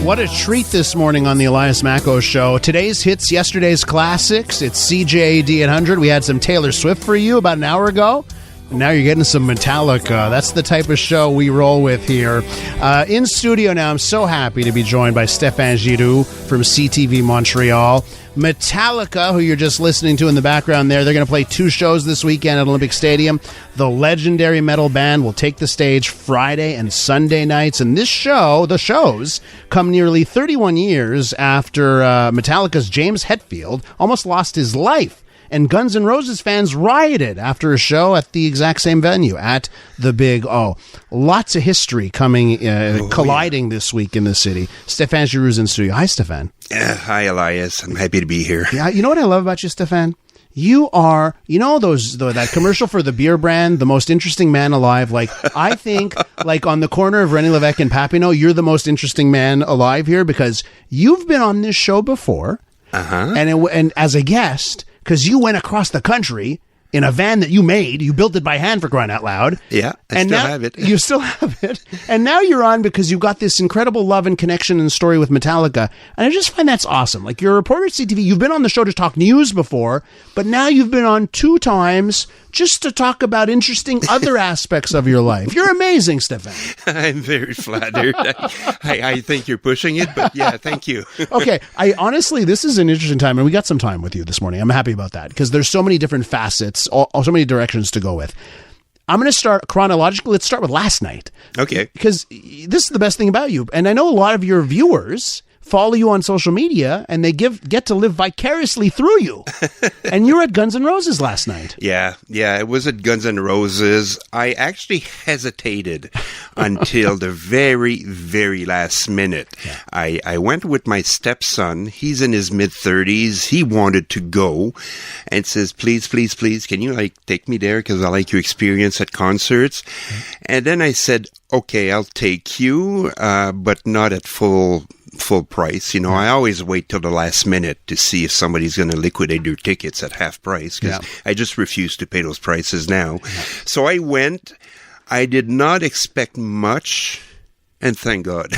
What a treat this morning on the Elias Makos Show. Today's hits, yesterday's classics. It's CJAD 100. We had some Taylor Swift for you about an hour ago. And now you're getting some Metallica. That's the type of show we roll with here. In studio now, I'm so happy to be joined by Stephane Giroux from CTV Montreal. Metallica, who you're just listening to in the background there, they're going to play 2 shows this weekend at Olympic Stadium. The legendary metal band will take the stage Friday and Sunday nights. And the shows come nearly 31 years after Metallica's James Hetfield almost lost his life. And Guns N Roses fans rioted after a show at the exact same venue, at the Big O. Lots of history colliding this week in the city. Stephane Giroux in studio. Hi, Stephane. Hi, Elias. I'm happy to be here. Yeah, you know what I love about you, Stephane? You are, that commercial for the beer brand, the most interesting man alive. Like, I think, like on the corner of René Lévesque and Papineau, you're the most interesting man alive here because you've been on this show before, and as a guest, because you went across the country in a van that you made. You built it by hand, for crying out loud. Yeah, I still have it. You still have it. And now you're on because you've got this incredible love and connection and story with Metallica. And I just find that's awesome. Like, you're a reporter at CTV. You've been on the show to talk news before, but now you've been on 2 times just to talk about interesting other aspects of your life. You're amazing, Stephane. I'm very flattered. I think you're pushing it, but yeah, thank you. Okay. Honestly, this is an interesting time, and we got some time with you this morning. I'm happy about that because there's so many different facets, so many directions to go with. I'm going to start chronologically. Let's start with last night. Okay. Because this is the best thing about you. And I know a lot of your viewers follow you on social media, and they get to live vicariously through you. And you were at Guns N Roses last night. Yeah, it was at Guns N Roses. I actually hesitated until the very, very last minute. Yeah. I went with my stepson. He's in his mid-30s. He wanted to go and says, please, can you take me there because I like your experience at concerts? Mm-hmm. And then I said, okay, I'll take you, but not at full price. I always wait till the last minute to see if somebody's going to liquidate their tickets at half price because I just refuse to pay those prices now. Yeah. So I went. I did not expect much, and thank God.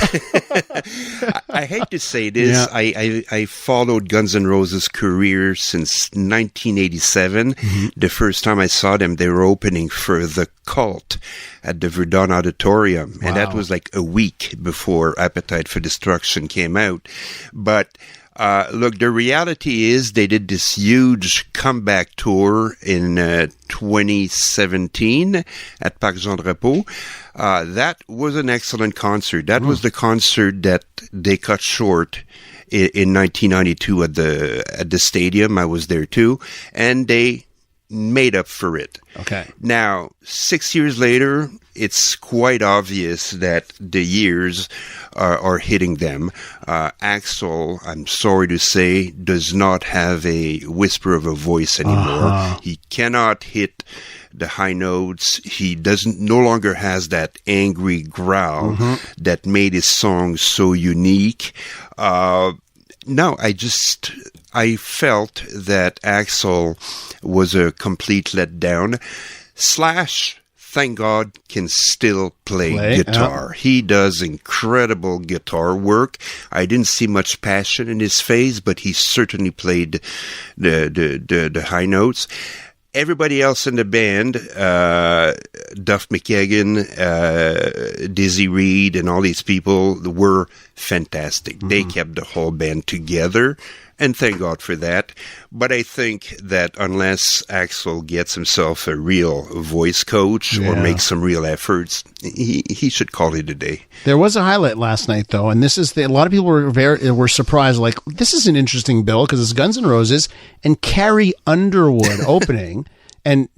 I hate to say this. Yeah. I followed Guns N' Roses' career since 1987. Mm-hmm. The first time I saw them, they were opening for The Cult at the Verdun Auditorium. Wow. And that was like a week before Appetite for Destruction came out. But look, the reality is they did this huge comeback tour in 2017 at Parc Jean-Drapeau. That was an excellent concert. That was the concert that they cut short in 1992 at the stadium. I was there too. And they made up for it. Okay. Now, 6 years later, it's quite obvious that the years are hitting them. Axl, I'm sorry to say, does not have a whisper of a voice anymore. Uh-huh. He cannot hit the high notes. He no longer has that angry growl that made his songs so unique. No, I felt that Axl was a complete letdown. Slash, thank God, can still play guitar. He does incredible guitar work. I didn't see much passion in his face, but he certainly played the high notes. Everybody else in the band, Duff McKagan, Dizzy Reed, and all these people were fantastic. Mm-hmm. They kept the whole band together, and thank God for that. But I think that unless Axl gets himself a real voice coach or makes some real efforts, he should call it a day. There was a highlight last night, though, and this is a lot of people were surprised. Like, this is an interesting bill because it's Guns N' Roses and Carrie Underwood opening. And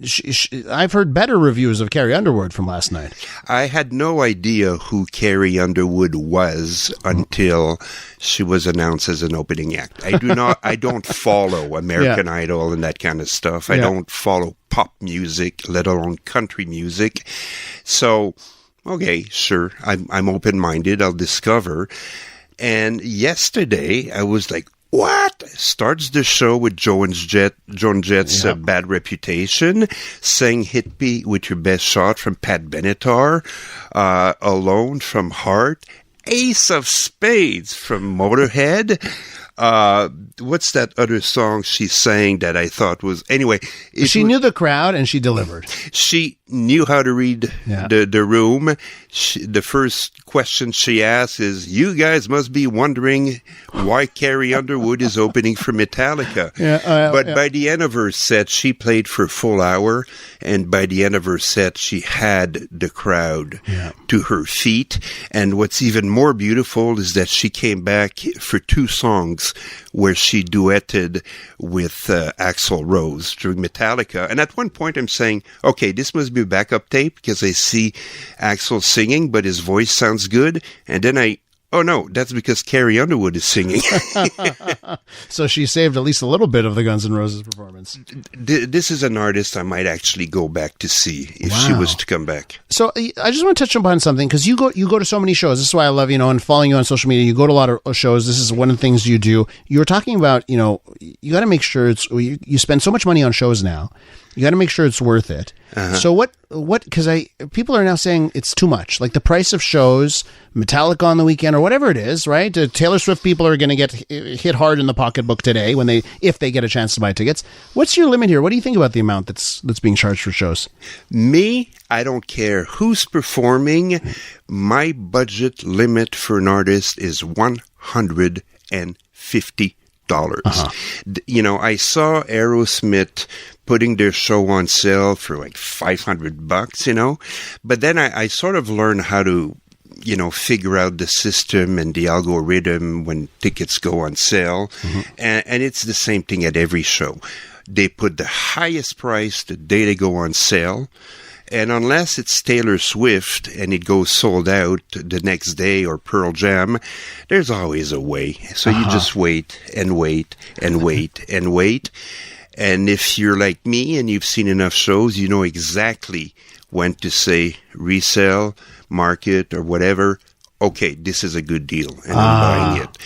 I've heard better reviews of Carrie Underwood from last night. I had no idea who Carrie Underwood was until she was announced as an opening act. I don't follow American Idol and that kind of stuff. I don't follow pop music, let alone country music. So, okay, sure, I'm open-minded. I'll discover. And yesterday, I was like, What? Starts the show with Joan Jett's Bad Reputation, sang Hit Me With Your Best Shot from Pat Benatar, Alone from Heart, Ace of Spades from Motorhead. What's that other song she sang that I thought was... Anyway. She knew the crowd and she delivered. She knew how to read the room. The first question she asked is, you guys must be wondering why Carrie Underwood is opening for Metallica. But by the end of her set, she played for a full hour. And by the end of her set, she had the crowd to her feet. And what's even more beautiful is that she came back for 2 songs where she duetted with Axl Rose during Metallica. And at one point I'm saying, okay, this must be a backup tape because I see Axl singing, but his voice sounds good. And then oh no, that's because Carrie Underwood is singing. So she saved at least a little bit of the Guns N' Roses performance. This is an artist I might actually go back to see if she was to come back. So I just want to touch upon something because you go to so many shows. This is why I love, and following you on social media. You go to a lot of shows. This is one of the things you do. You were talking about, you got to make sure you spend so much money on shows now. You got to make sure it's worth it. So what, because people are now saying it's too much. Like the price of shows, Metallica on the weekend or whatever it is, right? Taylor Swift people are going to get hit hard in the pocketbook today if they get a chance to buy tickets. What's your limit here? What do you think about the amount that's being charged for shows? Me, I don't care who's performing. My budget limit for an artist is $150. I saw Aerosmith putting their show on sale for like $500, but then I sort of learned how to, figure out the system and the algorithm when tickets go on sale. And it's the same thing at every show. They put the highest price the day they go on sale. And unless it's Taylor Swift and it goes sold out the next day or Pearl Jam, there's always a way. So you just wait and wait and wait and wait. And if you're like me and you've seen enough shows, you know exactly when to say resale, market, or whatever. Okay, this is a good deal, and I'm buying it.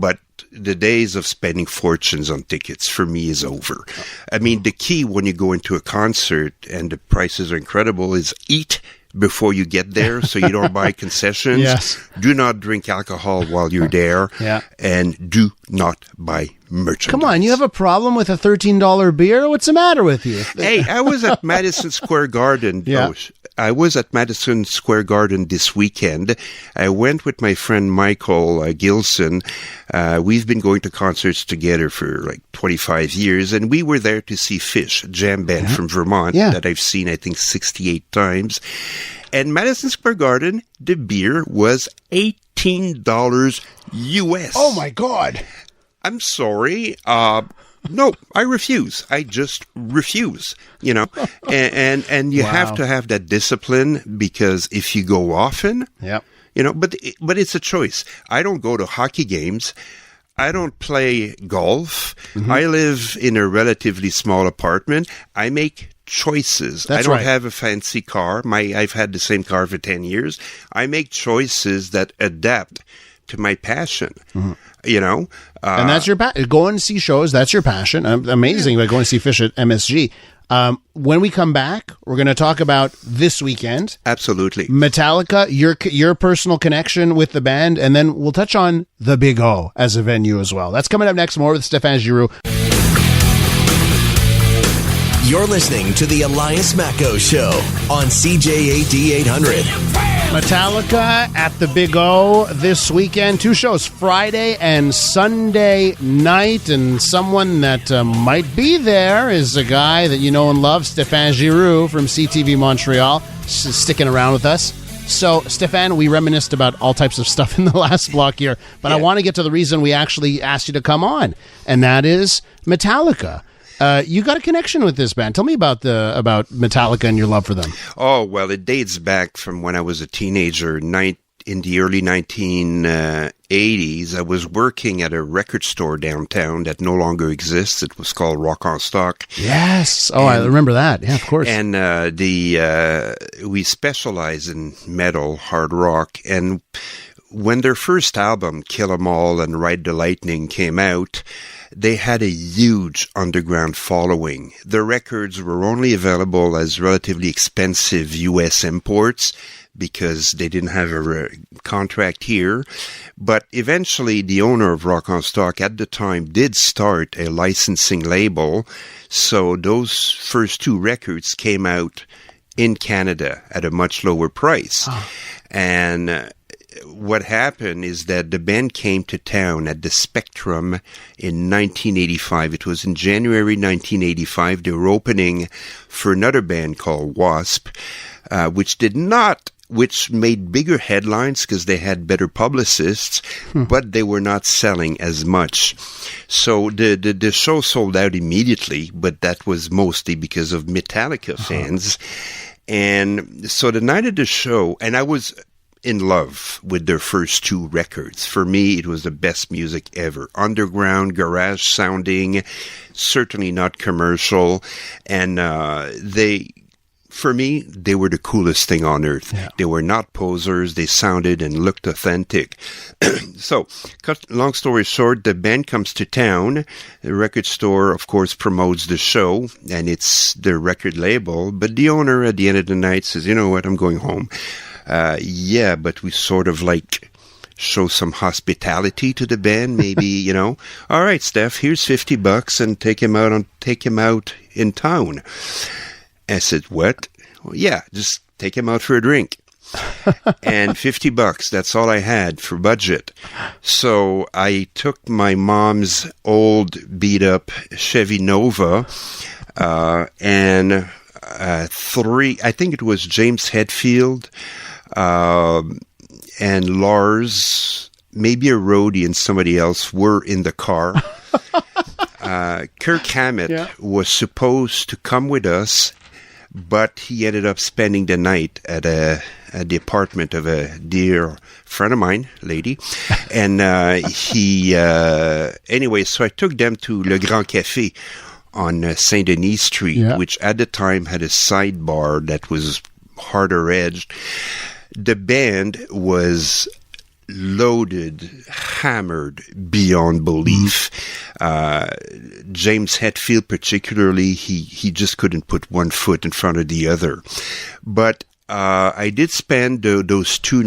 But the days of spending fortunes on tickets for me is over. I mean, the key when you go into a concert and the prices are incredible is eat before you get there so you don't buy concessions. Yes. Do not drink alcohol while you're there. And do not buy merchandise. Come on, you have a problem with a $13 beer? What's the matter with you? Hey, I was at Madison Square Garden. I was at Madison Square Garden this weekend. I went with my friend Michael Gilson. We've been going to concerts together for like 25 years, and we were there to see Fish, a jam band from Vermont that I've seen, I think, 68 times. And Madison Square Garden, the beer was $18 US. Oh, my God. I'm sorry. No, I refuse. I just refuse, and you have to have that discipline because if you go often, but it's a choice. I don't go to hockey games. I don't play golf. I live in a relatively small apartment. I make choices. I don't have a fancy car. I've had the same car for 10 years. I make choices that adapt to my passion. And that's your passion. Going to see shows, that's your passion. Amazing, like going to see Fish at MSG. When we come back, we're going to talk about this weekend. Absolutely. Metallica, your personal connection with the band, and then we'll touch on the Big O as a venue as well. That's coming up next. More with Stephane Giroux. You're listening to the Elias Makos Show on CJAD 800. Metallica at the Big O this weekend. 2 shows, Friday and Sunday night. And someone that might be there is a guy that you know and love, Stephane Giroux from CTV Montreal, sticking around with us. So, Stephane, we reminisced about all types of stuff in the last block here, but I want to get to the reason we actually asked you to come on, and that is Metallica. You got a connection with this band. Tell me about Metallica and your love for them. Oh, well, it dates back from when I was a teenager, in the early 1980s. I was working at a record store downtown that no longer exists. It was called Rock on Stock. Yes. Oh, I remember that. Yeah, of course. And we specialize in metal, hard rock, and when their first album, Kill 'Em All and Ride the Lightning, came out, they had a huge underground following. Their records were only available as relatively expensive U.S. imports because they didn't have a contract here. But eventually, the owner of Rock on Stock at the time did start a licensing label. So those first 2 records came out in Canada at a much lower price. Oh. And what happened is that the band came to town at the Spectrum in 1985. It was in January 1985. They were opening for another band called Wasp, which made bigger headlines because they had better publicists, but they were not selling as much. So the show sold out immediately, but that was mostly because of Metallica fans. And so the night of the show, and I was in love with their first 2 records. For me, it was the best music ever. Underground, garage sounding, certainly not commercial. And for me, they were the coolest thing on earth. Yeah. They were not posers. They sounded and looked authentic. So, long story short, the band comes to town. The record store, of course, promotes the show, and it's their record label. But the owner, at the end of the night, says, you know what, I'm going home. Yeah, but we sort of show some hospitality to the band, maybe, all right, Steph, here's $50 and take him out in town. I said, what? Well, yeah, just take him out for a drink. And $50, that's all I had for budget. So I took my mom's old beat up Chevy Nova, and I think it was James Hetfield, and Lars, maybe a roadie and somebody else were in the car. Kirk Hammett was supposed to come with us, but he ended up spending the night at the apartment of a dear friend of mine, lady. And anyway, so I took them to Le Grand Café on Saint-Denis Street, which at the time had a sidebar that was harder edged. The band was loaded, hammered beyond belief. James Hetfield particularly, he just couldn't put one foot in front of the other. But I did spend those 2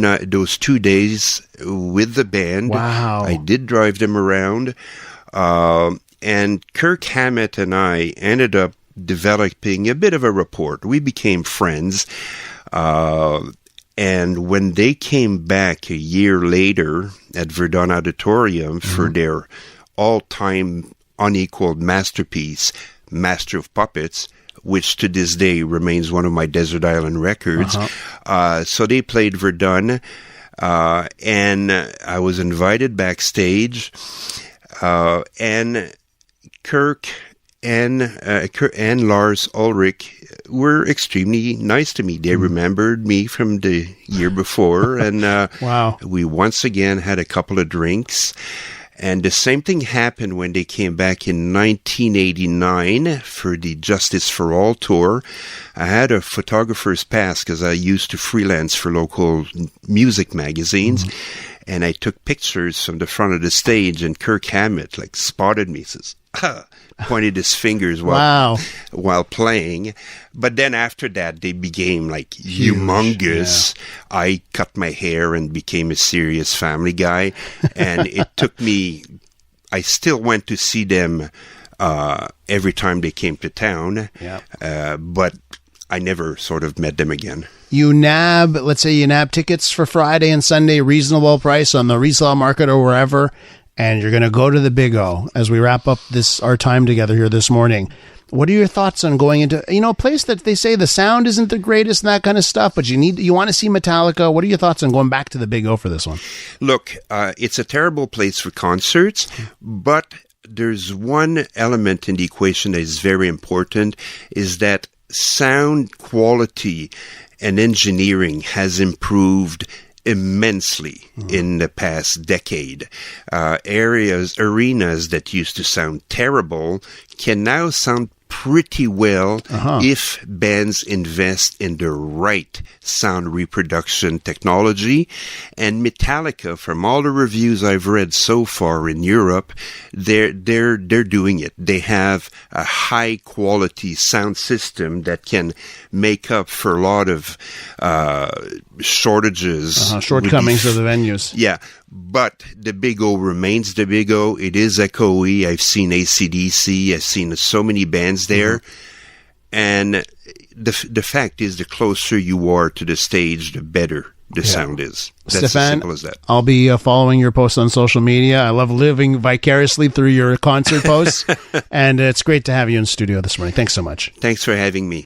days with the band. Wow. I did drive them around. And Kirk Hammett and I ended up developing a bit of a rapport. We became friends. And when they came back a year later at Verdun Auditorium for their all-time unequaled masterpiece, Master of Puppets, which to this day remains one of my Desert Island records. So they played Verdun, and I was invited backstage, and Kirk and Lars Ulrich were extremely nice to me. They remembered me from the year before, and wow. We once again had a couple of drinks. And the same thing happened when they came back in 1989 for the Justice for All tour. I had a photographer's pass because I used to freelance for local music magazines. And I took pictures from the front of the stage, and Kirk Hammett spotted me, says, pointed his fingers while playing. But then after that, they became humongous. Yeah. I cut my hair and became a serious family guy. And it took me, I still went to see them every time they came to town. Yeah. But I never sort of met them again. Let's say you nab tickets for Friday and Sunday, reasonable price on the resale market or wherever, and you're going to go to the Big O as we wrap up our time together here this morning. What are your thoughts on going into, a place that they say the sound isn't the greatest and that kind of stuff, but you want to see Metallica? What are your thoughts on going back to the Big O for this one? Look, it's a terrible place for concerts, but there's one element in the equation that is very important, is that sound quality and engineering has improved immensely in the past decade. Arenas that used to sound terrible can now sound pretty well if bands invest in the right sound reproduction technology. And Metallica, from all the reviews I've read so far in Europe, they're doing it. They have a high quality sound system that can make up for a lot of shortages, shortcomings of the venues. Yeah. But the Big O remains the Big O. It is echoey. I've seen AC/DC. I've seen so many bands there. And the fact is, the closer you are to the stage, the better the sound is. That's Stephane, as simple as that. I'll be following your posts on social media. I love living vicariously through your concert posts. And it's great to have you in studio this morning. Thanks so much. Thanks for having me.